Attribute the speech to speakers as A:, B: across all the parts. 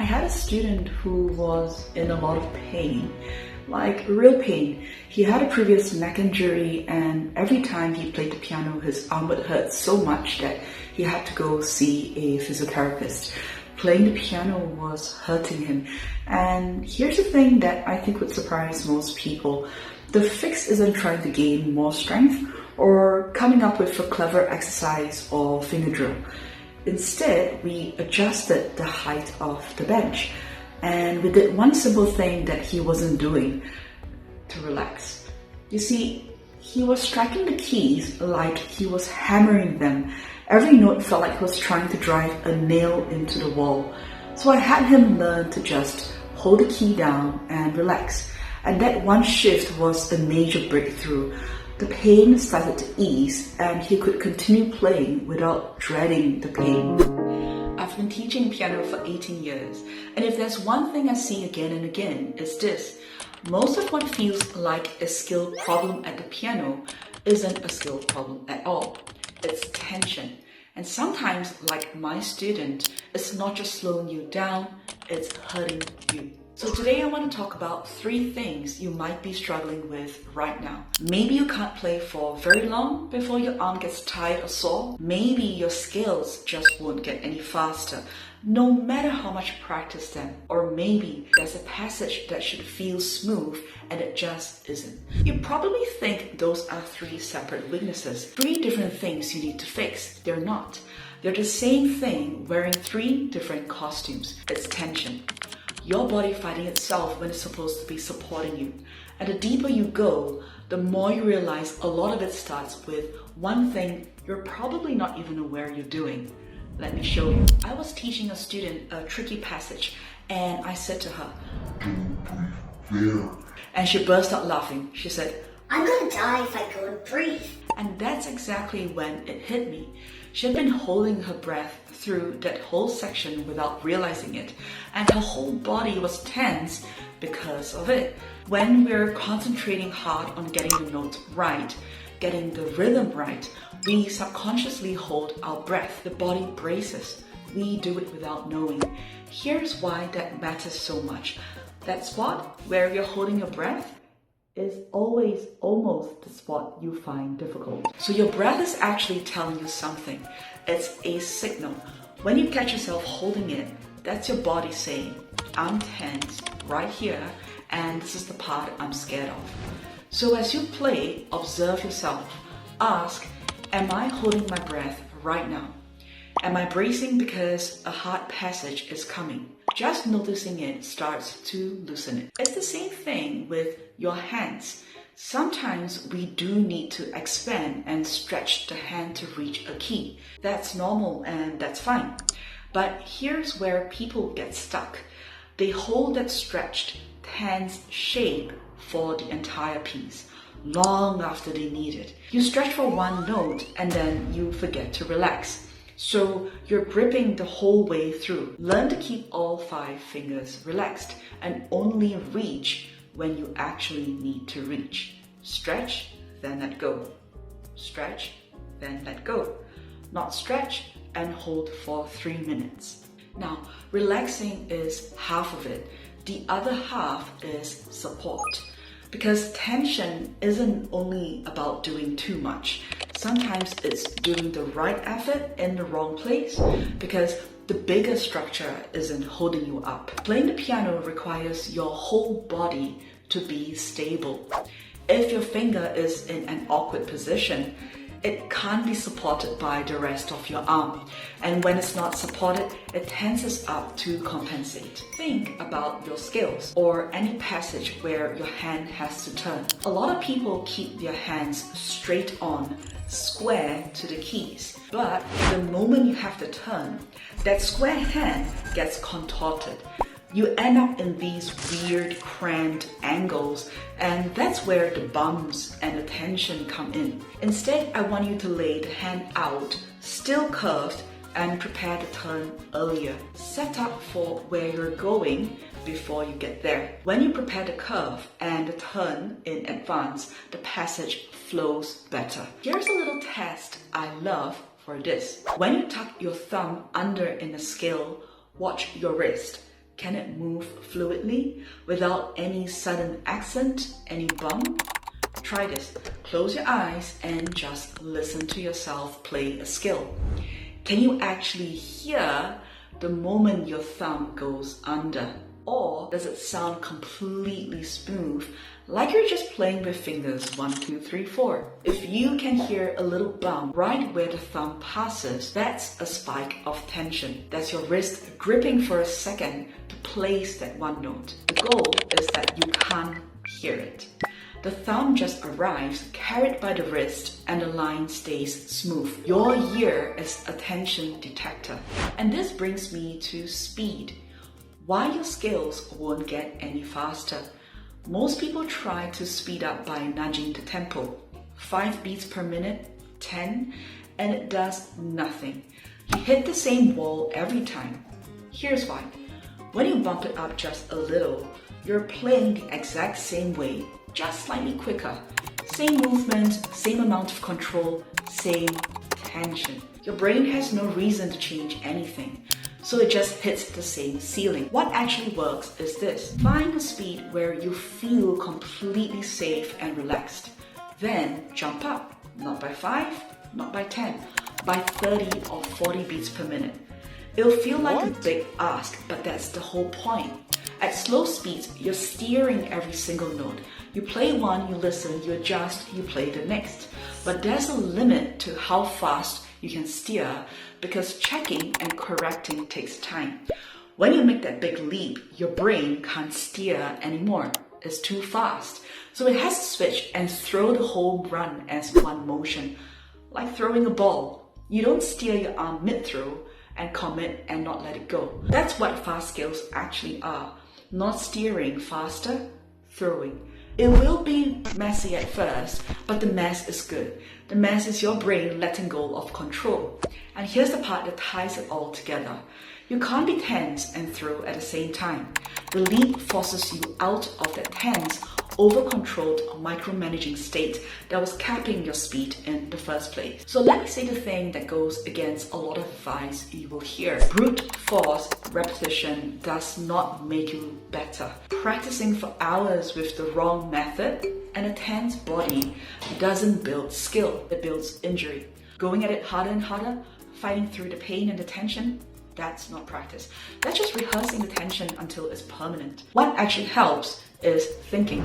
A: had a student who was in a lot of pain, like real pain. He had a previous neck injury, and every time he played the piano, his arm would hurt so much that he had to go see a physiotherapist. Playing the piano was hurting him. And here's the thing that I think would surprise most people. The fix isn't trying to gain more strength or coming up with a clever exercise or finger drill. Instead, we adjusted the height of the bench, and we did one simple thing that he wasn't doing: to relax. You see, he was striking the keys like he was hammering them. Every note felt like he was trying to drive a nail into the wall. So I had him learn to just hold the key down and relax. And that one shift was a major breakthrough. The pain started to ease, and he could continue playing without dreading the pain. I've been teaching piano for 18 years, and if there's one thing I see again and again, it's this. Most of what feels like a skill problem at the piano isn't a skill problem at all. It's tension. And sometimes, like my student, it's not just slowing you down, it's hurting you. So today I want to talk about 3 things you might be struggling with right now. Maybe you can't play for very long before your arm gets tired or sore. Maybe your scales just won't get any faster, no matter how much practice them. Or maybe there's a passage that should feel smooth and it just isn't. You probably think those are 3 separate weaknesses, 3 different things you need to fix. They're not. They're the same thing wearing 3 different costumes. It's tension. Your body fighting itself when it's supposed to be supporting you. And the deeper you go, the more you realize a lot of it starts with one thing you're probably not even aware you're doing. Let me show you. I was teaching a student a tricky passage, and I said to her, "Breathe." And she burst out laughing. She said,
B: "I'm gonna die if I go and breathe."
A: And that's exactly when it hit me. She had been holding her breath through that whole section without realizing it, and her whole body was tense because of it. When we're concentrating hard on getting the notes right, getting the rhythm right, we subconsciously hold our breath. The body braces. We do it without knowing. Here's why that matters so much. That spot where you're holding your breath is always almost the spot you find difficult. So your breath is actually telling you something. It's a signal. When you catch yourself holding it, that's your body saying, "I'm tense right here, and this is the part I'm scared of." So as you play, observe yourself. Ask, am I holding my breath right now? Am I bracing because a hard passage is coming? Just noticing it starts to loosen it. It's the same thing with your hands. Sometimes we do need to expand and stretch the hand to reach a key. That's normal and that's fine. But here's where people get stuck. They hold that stretched, tense shape for the entire piece, long after they need it. You stretch for one note and then you forget to relax. So you're gripping the whole way through. Learn to keep all 5 fingers relaxed and only reach when you actually need to reach. Stretch, then let go. Stretch, then let go. Not stretch and hold for 3 minutes. Now, relaxing is half of it. The other half is support. Because tension isn't only about doing too much. Sometimes it's doing the right effort in the wrong place, because the bigger structure isn't holding you up. Playing the piano requires your whole body to be stable. If your finger is in an awkward position, it can't be supported by the rest of your arm. And when it's not supported, it tenses up to compensate. Think about your scales or any passage where your hand has to turn. A lot of people keep their hands straight on, square to the keys. But the moment you have to turn, that square hand gets contorted. You end up in these weird, cramped angles, and that's where the bumps and the tension come in. Instead, I want you to lay the hand out, still curved, and prepare the turn earlier. Set up for where you're going before you get there. When you prepare the curve and the turn in advance, the passage flows better. Here's a little test I love for this. When you tuck your thumb under in a scale, watch your wrist. Can it move fluidly without any sudden accent, any bump? Try this. Close your eyes and just listen to yourself play a scale. Can you actually hear the moment your thumb goes under? Or does it sound completely smooth, like you're just playing with fingers 1, 2, 3, 4? If you can hear a little bump right where the thumb passes, that's a spike of tension. That's your wrist gripping for a second to place that one note. The goal is that you can't hear it. The thumb just arrives, carried by the wrist, and the line stays smooth. Your ear is a tension detector. And this brings me to speed. Why your scales won't get any faster. Most people try to speed up by nudging the tempo. 5 beats per minute, 10, and it does nothing. You hit the same wall every time. Here's why. When you bump it up just a little, you're playing the exact same way, just slightly quicker. Same movement, same amount of control, same tension. Your brain has no reason to change anything, so it just hits the same ceiling. What actually works is this. Find a speed where you feel completely safe and relaxed. Then jump up, not by 5, not by 10, by 30 or 40 beats per minute. It'll feel like a big ask, but that's the whole point. At slow speeds, you're steering every single note. You play one, you listen, you adjust, you play the next. But there's a limit to how fast you can steer because checking and correcting takes time. When you make that big leap, your brain can't steer anymore. It's too fast. So it has to switch and throw the whole run as one motion, like throwing a ball. You don't steer your arm mid-throw and commit and not let it go. That's what fast scales actually are. Not steering faster, throwing. It will be messy at first, but the mess is good. The mess is your brain letting go of control. And here's the part that ties it all together. You can't be tense and throw at the same time. The leap forces you out of that tense, over-controlled, micromanaging state that was capping your speed in the first place. So let me say the thing that goes against a lot of advice you will hear. Brute force repetition does not make you better. Practicing for hours with the wrong method and a tense body doesn't build skill, it builds injury. Going at it harder and harder, fighting through the pain and the tension, that's not practice. That's just rehearsing the tension until it's permanent. What actually helps is thinking,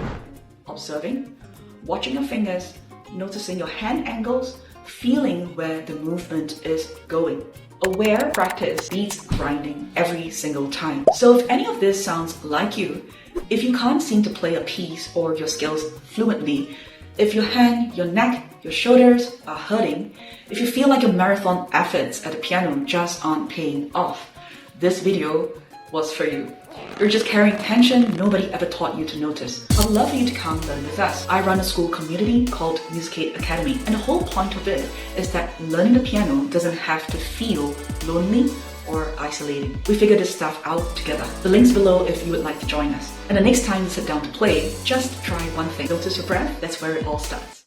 A: observing, watching your fingers, noticing your hand angles, feeling where the movement is going. Aware practice beats grinding every single time. So if any of this sounds like you, if you can't seem to play a piece or your scales fluently, if your hand, your neck, your shoulders are hurting, if you feel like your marathon efforts at the piano just aren't paying off, this video was for you. You're just carrying tension nobody ever taught you to notice. I'd love for you to come learn with us. I run a school community called Music Academy, and the whole point of it is that learning the piano doesn't have to feel lonely or isolating. We figure this stuff out together. The link's below if you would like to join us. And the next time you sit down to play, just try one thing. Notice your breath, that's where it all starts.